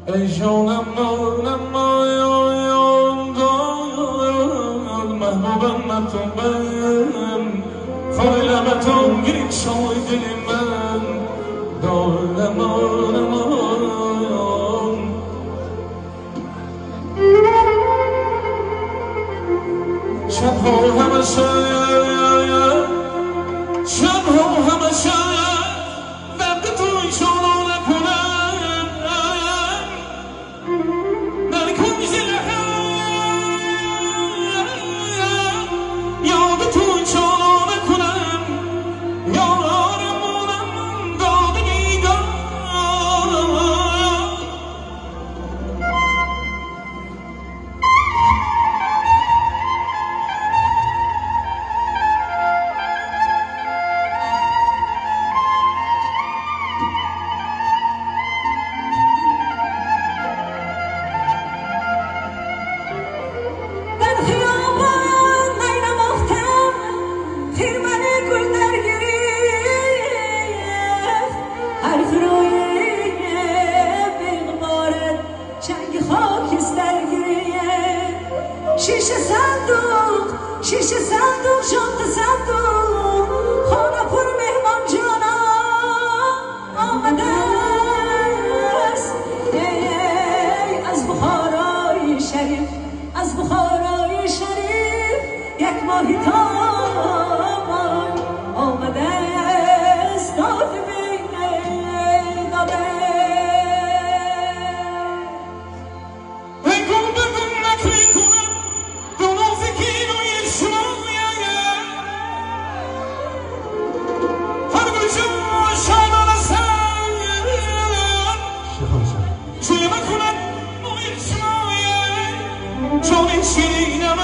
ای جانم مانم مایان داد محبوبم مطمئن فایلمتون گیرید شای دل من دارم شبها همشه شبها همشه درد توی شانا نکنم در کنج لحم یاد توی شانا نکنم یارمونم داده بیگار شیشه صندوق شانت صندوق خانه پر مهمان جانا آمده است از بخارای شریف از بخارای شریف یک ماهی تامان آمده است داد بینه داده چون این شیرینم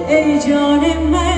ای جان من